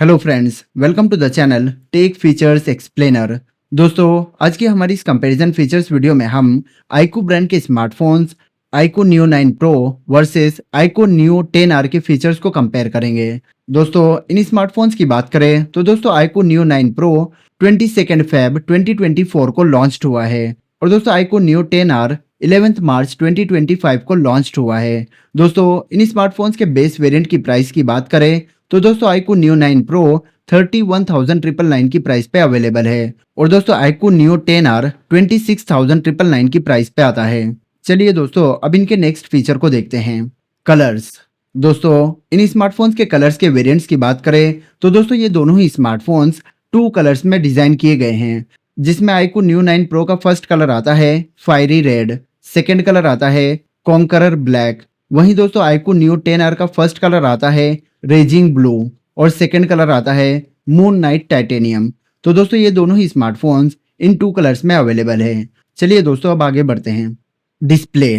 Hello friends, welcome to the channel tech features explainer. दोस्तों, आज की हमारी इस कंपैरिजन फीचर्स वीडियो में हम iQOO ब्रांड के smartphones iQOO Neo 9 Pro versus iQOO Neo 10R के फीचर्स को कंपेयर करेंगे। दोस्तों, इन स्मार्टफोन्स की बात करें तो दोस्तों iQOO Neo 9 Pro 22 फेब 2024 को लॉन्च हुआ है और दोस्तों iQOO Neo 10R 11 मार्च 2025 को लॉन्च हुआ है। दोस्तों, इन स्मार्टफोन्स के बेस वेरिएंट की प्राइस की बात करें तो दोस्तों iQOO Neo 9 Pro 31,999 की प्राइस पे अवेलेबल है और दोस्तों iQOO Neo 10R 26,999 की प्राइस पे आता है। चलिए दोस्तों, अब इनके नेक्स्ट फीचर को देखते हैं। कलर्स। दोस्तों, इन स्मार्टफोन्स के कलर्स के वेरिएंट्स की बात करें तो दोस्तों ये दोनों ही स्मार्टफोन्स 2 कलर्स में डिजाइन किए गए हैं, जिसमें iQOO Neo 9 Pro का फर्स्ट कलर आता है फायरी रेड, सेकेंड कलर आता है कॉन्करर ब्लैक। वहीं दोस्तों iQOO Neo 10R का फर्स्ट कलर आता है रेजिंग ब्लू और सेकेंड कलर आता है मून नाइट टाइटेनियम। तो दोस्तों ये दोनों ही स्मार्टफोन्स इन 2 कलर्स में अवेलेबल है। चलिए दोस्तों, अब आगे बढ़ते हैं। डिस्प्ले।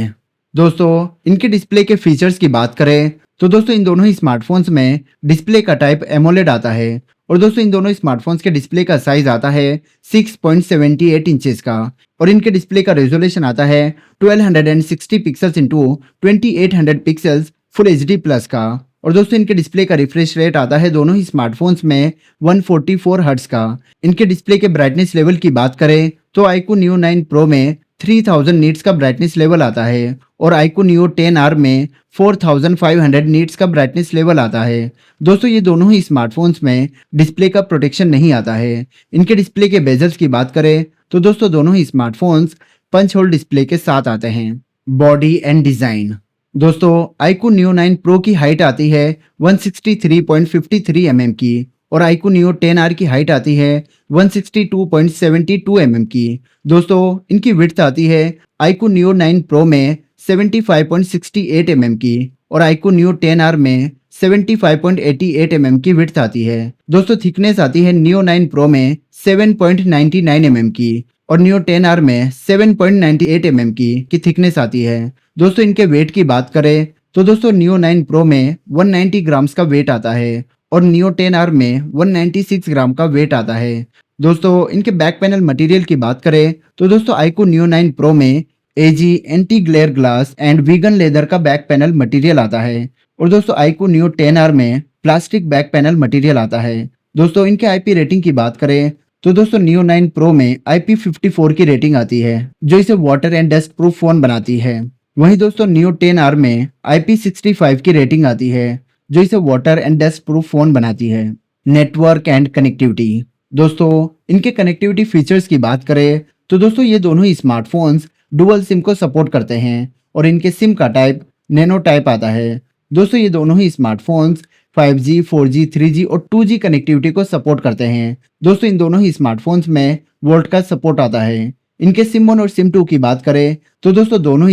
दोस्तों, इनके डिस्प्ले के फीचर्स की बात करें तो दोस्तों इन दोनों ही स्मार्टफोन्स में डिस्प्ले का टाइप एमोलेड आता है और दोस्तों इन दोनों स्मार्टफोन्स के डिस्प्ले का साइज आता है 6.78 इंचेस का और इनके डिस्प्ले का रेजोल्यूशन आता है 1260 pixels into 2800 pixels full HD plus का और दोस्तों इनके डिस्प्ले का रिफ्रेश रेट आता है दोनों ही स्मार्टफोन्स में 144 हर्ट्ज का। इनके डिस्प्ले के ब्राइटनेस लेवल की बात करें तो iQOO Neo 9 Pro में 3000 नीट्स का ब्राइटनेस लेवल आता है और iQOO Neo 10R में 4500 नीट्स का ब्राइटनेस लेवल आता है। दोस्तों ये दोनों ही स्मार्टफोन्स में डिस्प्ले का प्रोटेक्शन नहीं आता है। इनके डिस्प्ले के बेजल्स की बात करें तो दोस्तों दोनों ही स्मार्टफोन्स पंच होल डिस्प्ले के साथ आते हैं। Body and design. दोस्तों iQOO Neo 9 Pro की हाइट आती है 163.53 mm की और iQOO Neo 10R की हाइट आती है 162.72 mm की। दोस्तों इनकी विड्थ आती है iQOO Neo 9 Pro में 75.68 mm की और iQOO Neo 10R में 75.88 mm की विड्थ आती है। दोस्तों थिकनेस आती है Neo 9 Pro में 7.99 mm की और Neo 10R में 7.98 mm की थिकनेस आती है। दोस्तों इनके वेट की बात करें तो दोस्तों Neo 9 Pro में 190 ग्राम्स का वेट आता है और Neo 10R में 196 ग्राम का वेट आता है। दोस्तों इनके बैक पैनल मटेरियल की बात करें तो दोस्तों iQOO Neo 9 Pro में AG anti glare glass and vegan leather का बैक पैनल मटेरियल आता है और दोस्तों iQOO Neo 10R में प्लास्टिक बैक पैनल मटेरियल आता है। दोस्तों इनके IP रेटिंग की बात करें तो दोस्तों Neo 9 Pro में IP54 की रेटिंग आती है जो इसे water and dust proof phone बनाती है। वहीं दोस्तों Neo 10R में IP65 की रेटिंग आती है जो इसे water and dust proof phone बनाती है। Network and connectivity. दोस्तों इनके कनेक्टिविटी फीचर्स की बात करें तो दोस्तों ये दोनों ही स्मार्टफोन्स डुअल सिम को सपोर्ट करते हैं और इनके सिम का टाइप नैनो टाइप आता है। दोस्तों ये दोनों ही स्मार्टफोन्स 5G, 4G, 3G और 2G कनेक्टिविटी को सपोर्ट करते हैं। दोस्तों इन दोनों ही स्मार्टफोन्स में वोल्ट का सपोर्ट आता है। इनके सिम 1 और सिम 2 की बात करें तो दोस्तों दोनों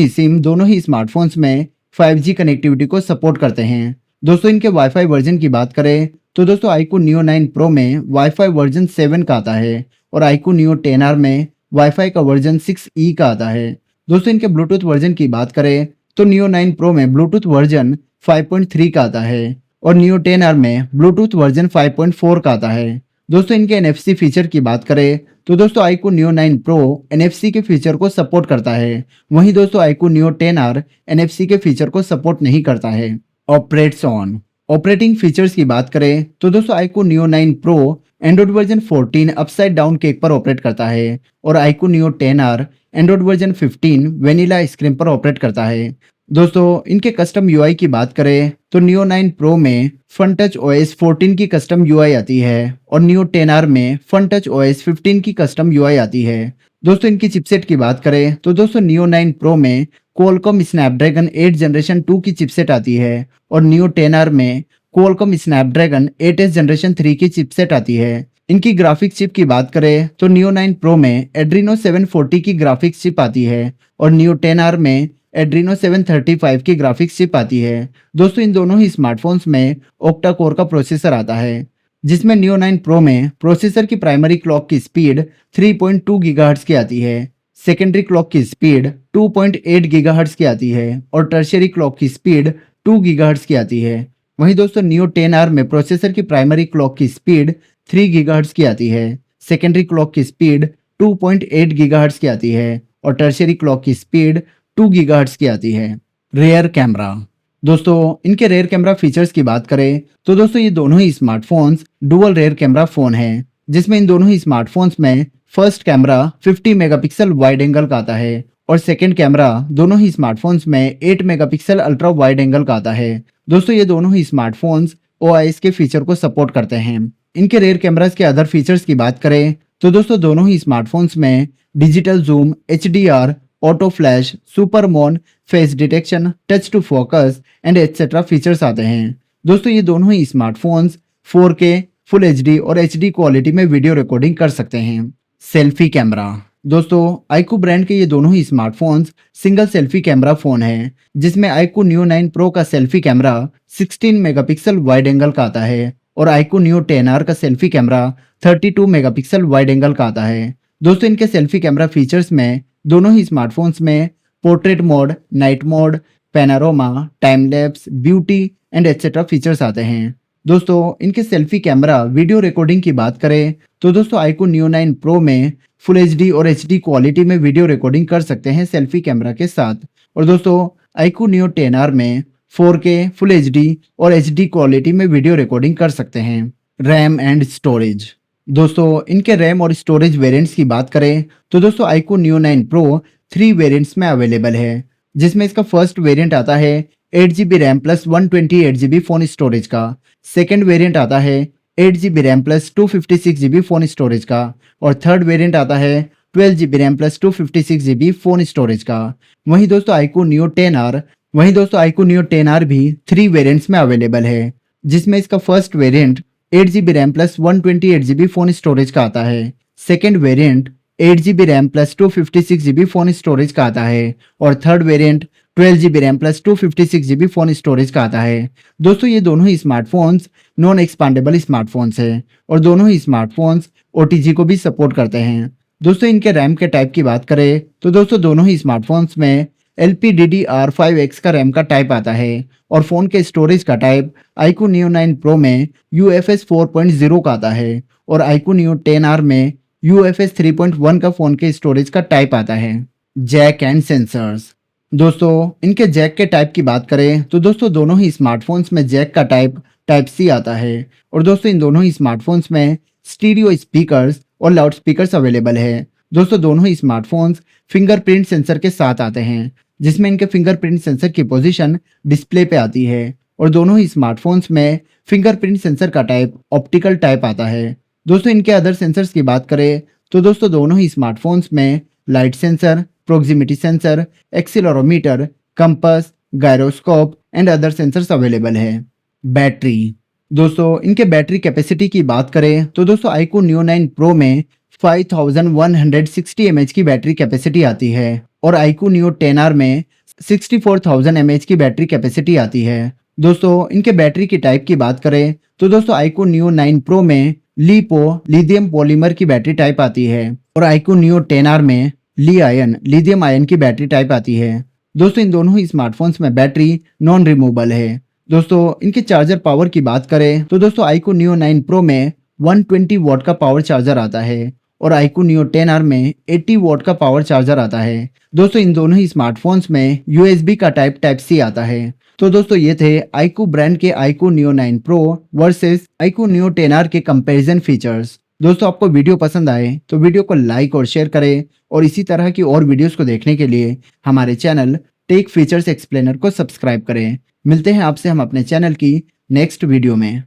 ही स्मार्टफोन्स में 5G कनेक्टिविटी को सपोर्ट करते हैं। दोस्तों इनके वाईफाई वर्जन की बात करें तो दोस्तों iQOO Neo 9 Pro में वाईफाई वर्जन 7 का आता है और iQOO Neo 10R में वाईफाई का वर्जन 6E का आता है। दोस्तों इनके ब्लूटूथ वर्जन की बात करें तो Neo 9 Pro में ब्लूटूथ वर्जन 5.3 का आता है और Neo 10R में ब्लूटूथ वर्जन 5.4 का आता है। दोस्तों इनके NFC फीचर की बात करें तो दोस्तों iQOO Neo 9 Pro NFC के फीचर को सपोर्ट करता है। वहीं दोस्तों iQOO Neo 10R NFC के फीचर को सपोर्ट नहीं करता है। Operates on. ऑपरेटिंग फीचर्स की बात करें तो दोस्तों iQOO Neo 9 Pro Android version 14 upside down cake पर ऑपरेट करता है और iQOO Neo 10R Android version 15 vanilla ice cream पर ऑपरेट करता है। दोस्तों इनके कस्टम UI की बात करें तो Neo 9 Pro में FunTouch OS 14 की कस्टम UI आती है और Neo 10R में FunTouch OS 15 की कस्टम UI आती है। दोस्तों इनकी चिपसेट की बात करें तो दोस्तों Neo 9 Pro में Qualcomm Snapdragon 8 जनरेशन 2 की चिपसेट आती है और Neo 10R में Qualcomm Snapdragon 8s जनरेशन 3 की चिपसेट आती है। इनकी ग्राफिक्स चिप की बात करें तो Neo 9 Pro में Adreno 740 की ग्राफिक्स चिप आती है और Neo 10R में Adreno 735 की ग्राफिक्स चिप आती है। दोस्तों इन दोनों ही स्मार्टफोन्स में ऑक्टा कोर का प्रोसेसर आता है, जिसमें Neo 9 Pro में प्रोसेसर की प्राइमरी क्लॉक की स्पीड 3.2 गीगाहर्ट्ज की आती है, सेकेंडरी क्लॉक की स्पीड 2.8 गीगाहर्ट्ज की आती है और टर्शियरी क्लॉक की स्पीड 2 गीगाहर्ट्ज की आती है। वहीं दोस्तों नियो 10R में प्रोसेसर की प्राइमरी क्लॉक की स्पीड 3 गीगाहर्ट्ज की आती है, सेकेंडरी क्लॉक की स्पीड 2.8 गीगाहर्ट्ज की आती है और टर्शियरी क्लॉक की स्पीड 2 गीगाहर्ट्ज की आती है। रेयर कैमरा, दोस्तों इनके रेयर कैमरा फीचर्स की बात करें तो दोस्तों ये दोनों ही smartphones dual rear camera phone हैं, जिसमें इन दोनों ही स्मार्टफोन्स में first camera 50 megapixel wide angle का आता है और सेकंड कैमरा दोनों ही स्मार्टफोन्स में 8 मेगापिक्सल अल्ट्रा वाइड एंगल का आता है। दोस्तों ये दोनों ही स्मार्टफोन्स OIS के फीचर को सपोर्ट करते हैं। इनके रेयर कैमरास के अदर फीचर्स की बात करें तो दोस्तों दोनों ही स्मार्टफोन्स में digital zoom, HDR, auto flash, super moon, face detection, touch to focus and et cetera features आते हैं। दोस्तों ये दोनों ही स्मार्टफोन्स 4K, फुल HD और HD क्वालिटी में वीडियो रिकॉर्डिंग कर सकते हैं। सेल्फी कैमरा, दोस्तों आईकू ब्रांड के ये दोनों ही smartphones single selfie camera phone है, जिसमें आईकू नियो 9 प्रो का selfie camera 16 megapixel wide angle का आता है और आईकू नियो 10R का selfie camera 32 megapixel wide angle का आता है। दोस्तों इनके सेल्फी कैमरा फीचर्स में दोनों ही स्मार्टफोन्स में portrait mode, night mode, panorama, time lapse, beauty and et cetera features आते हैं। दोस्तों इनके सेल्फी कैमरा वीडियो रिकॉर्डिंग की बात करें तो दोस्तों आईकू नियो 9 प्रो में फुल HD और HD क्वालिटी में वीडियो रिकॉर्डिंग कर सकते हैं सेल्फी कैमरा के साथ और दोस्तों आईकू नियो 10R में 4K, फुल HD और HD क्वालिटी में वीडियो रिकॉर्डिंग कर सकते हैं। रैम एंड स्टोरेज, दोस्तों इनके रैम और स्टोरेज वेरिएंट्स की बात करें तो दोस्तों आईकू नियो 9 प्रो 3 वेरिएंट्स में अवेलेबल है, जिसमें इसका फर्स्ट वेरिएंट आता है 8GB RAM plus 128GB phone storage का, सेकेंड वेरिएंट आता है 8GB RAM plus 256GB phone storage का और थर्ड वेरिएंट आता है 12GB RAM plus 256GB phone storage का। वहीं दोस्तों आईकू नियो 10R भी 3 वेरिएंट्स में अवेलेबल है, जिसमें इसका first variant 8GB RAM plus 128GB phone storage का आता है, second variant 8GB RAM plus 256GB phone storage का आता है और third variant 12GB RAM plus 256GB phone storage का आता है। दोस्तों ये दोनों ही स्मार्टफोन्स नॉन एक्सपांडेबल स्मार्टफोन्स हैं और दोनों ही स्मार्टफोन्स OTG को भी सपोर्ट करते हैं। दोस्तों इनके रैम के टाइप की बात करें तो दोस्तों दोनों ही स्मार्टफोन्स में LPDDR5X का रैम का टाइप आता है और फोन के स्टोरेज का टाइप आईकू नियो 9 प्रो में UFS 4.0 का आता है और आईकू नियो 10R में UFS 3.1 का फोन के स्टोरेज का टाइप आता है। जैक एंड सेंसर्स, दोस्तों इनके जैक के टाइप की बात करें तो दोस्तों दोनों ही स्मार्टफोन्स में जैक का टाइप C आता है और दोस्तों इन दोनों ही स्मार्टफोन्स में स्टीरियो स्पीकर्स और लाउड स्पीकर्स अवेलेबल है। दोस्तों दोनों ही स्मार्टफोन्स फिंगरप्रिंट सेंसर के साथ आते हैं, जिसमें इनके फिंगरप्रिंट सेंसर की पोजीशन डिस्प्ले पे आती है और दोनों ही स्मार्टफोन्स में फिंगरप्रिंट सेंसर का टाइप ऑप्टिकल टाइप आता है। दोस्तों इनके अदर सेंसर्स की बात करें तो दोस्तों दोनों ही स्मार्टफोन्स में light sensor, proximity sensor, accelerometer, compass, gyroscope and other sensors available है। बैटरी, दोस्तों इनके बैटरी कैपेसिटी की बात करें तो दोस्तों आईकू नियो 9 प्रो में 5160 mAh की बैटरी कैपेसिटी आती है और आईकू नियो 10R में 64,000 mAh की बैटरी कैपेसिटी आती है। दोस्तों इनके बैटरी की टाइप की बात करें तो दोस्तों आईकू नियो 9 प्रो में लिथियम पॉलीमर की बैटरी टाइप आती है और आईकू नियो 10R में लिथियम आयन की बैटरी टाइप आती है। दोस्तों इन दोनों ही स्मार्टफोन्स में बैटरी नॉन रिमूवेबल है। दोस्तों इनके चार्जर पावर की बात करें तो दोस्तों आईकू नियो 9 प्रो में 120 वॉट का पावर चार्जर आता है और आईकू नियो 10R में 80 वॉट का पावर चार्जर आता है। दोस्तों इन दोनों ही स्मार्टफोन्स में USB का टाइप C आता है। तो दोस्तों ये थे आईकू ब्रांड के iQOO Neo 9 pro versus iQOO Neo 10R के कंपैरिजन फीचर्स। दोस्तों आपको वीडियो पसंद आए तो वीडियो को लाइक और शेयर करें और इसी तरह की और वीडियोस को देखने के लिए हमारे चैनल टेक फीचर्स एक्सप्लेनर को सब्सक्राइब करें। मिलते हैं आपसे हम अपने चैनल की नेक्स्ट वीडियो में।